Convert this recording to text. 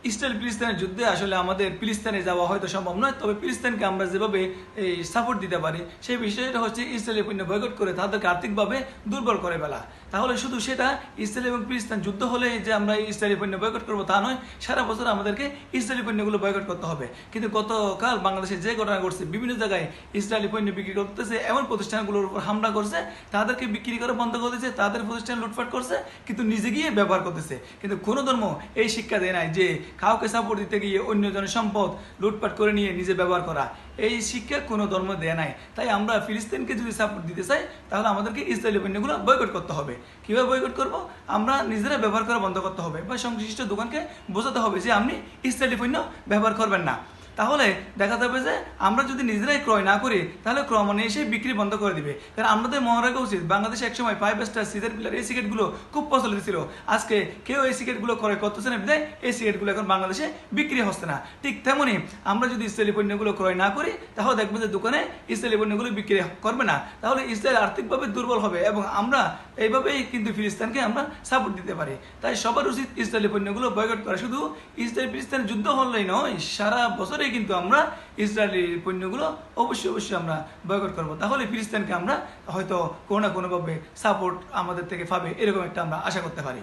Israel ফিলিস্তিনের যুদ্ধে আসলে আমাদের ফিলিস্তিনে যাওয়া হয়তো সম্ভব নয়, তবে ফিলিস্তিনকে আমরা যেভাবে এই সাপোর্ট দিতে পারি সেই বিষয়টা হচ্ছে ইসরায়েলি পণ্য বয়কট করে তাদেরকে আর্থিকভাবে দুর্বল করে ফেলা। তাহলে শুধু সেটা ইসরায়েল এবং ফিলিস্তিন যুদ্ধ হলে যে আমরা ইসরায়েলি পণ্য বয়কট করবো তা নয়, সারা বছর আমাদেরকে ইসরায়েলি পণ্যগুলো বয়কট করতে হবে। কিন্তু গতকাল বাংলাদেশে যে ঘটনা ঘটছে, বিভিন্ন জায়গায় ইসরায়েলি পণ্য বিক্রি করতেছে, এমন প্রতিষ্ঠানগুলোর উপর হামলা করছে, তাদেরকে বিক্রি করে বন্ধ করে দিয়েছে, তাদের প্রতিষ্ঠান লুটপাট করছে, কিন্তু নিজে গিয়ে ব্যবহার করতেছে। কিন্তু কোনো ধর্ম এই শিক্ষা দেয় নাই যে কাউকে সাপোর্ট দিতে গিয়ে অন্যজনের সম্পদ লুটপাট করে নিয়ে নিজে ব্যবহার করা। এই শিক্ষা কোনো ধর্ম দেয় নাই। তাই আমরা ফিলিস্তিনকে যদি সাপোর্ট দিতে চাই তাহলে আমাদেরকে ইসরায়েলি পণ্যগুলো বয়কট করতে হবে। কীভাবে বয়কট করব? আমরা নিজেরা ব্যবহার করা বন্ধ করতে হবে, বা সংশ্লিষ্ট দোকানকে বোঝাতে হবে যে আপনি ইসরায়েলি পণ্য ব্যবহার করবেন না। তাহলে দেখা যাবে যে আমরা যদি নিজেরাই ক্রয় না করি তাহলে ক্রমান্বয়ে এসে বিক্রি বন্ধ করে দিবে। কারণ আমাদের মনে রাখা উচিত, বাংলাদেশে একসময় 5 স্টার, সিজার পিলার এই সিগারেটগুলো খুব প্রচলিত ছিল। আজকে কেউ এই সিগারেটগুলো ক্রয় করতেছে না, বিধায় এই সিগারেটগুলো এখন বাংলাদেশে বিক্রি হচ্ছে না। ঠিক তেমনই আমরা যদি ইসরায়েলি পণ্যগুলো ক্রয় না করি তাহলে দেখবো যে দোকানে ইসরায়েলি পণ্যগুলো বিক্রি করবে না। তাহলে ইসরায়েল আর্থিকভাবে দুর্বল হবে এবং আমরা এইভাবেই কিন্তু ফিলিস্তিনকে আমরা সাপোর্ট দিতে পারি। তাই সবার উচিত ইসরায়েলি পণ্যগুলো বয়কট করা। শুধু ইসরায়েল ফিলিস্তিনের যুদ্ধ হলেই নয়, সারা বছরে কিন্তু আমরা ইসরায়েলি পণ্যগুলো অবশ্যই আমরা বয়কট করবো। তাহলে ফিলিস্তিনকে আমরা হয়তো কোনো না কোনোভাবে সাপোর্ট আমাদের থেকে পাবে, এরকম একটা আমরা আশা করতে পারি।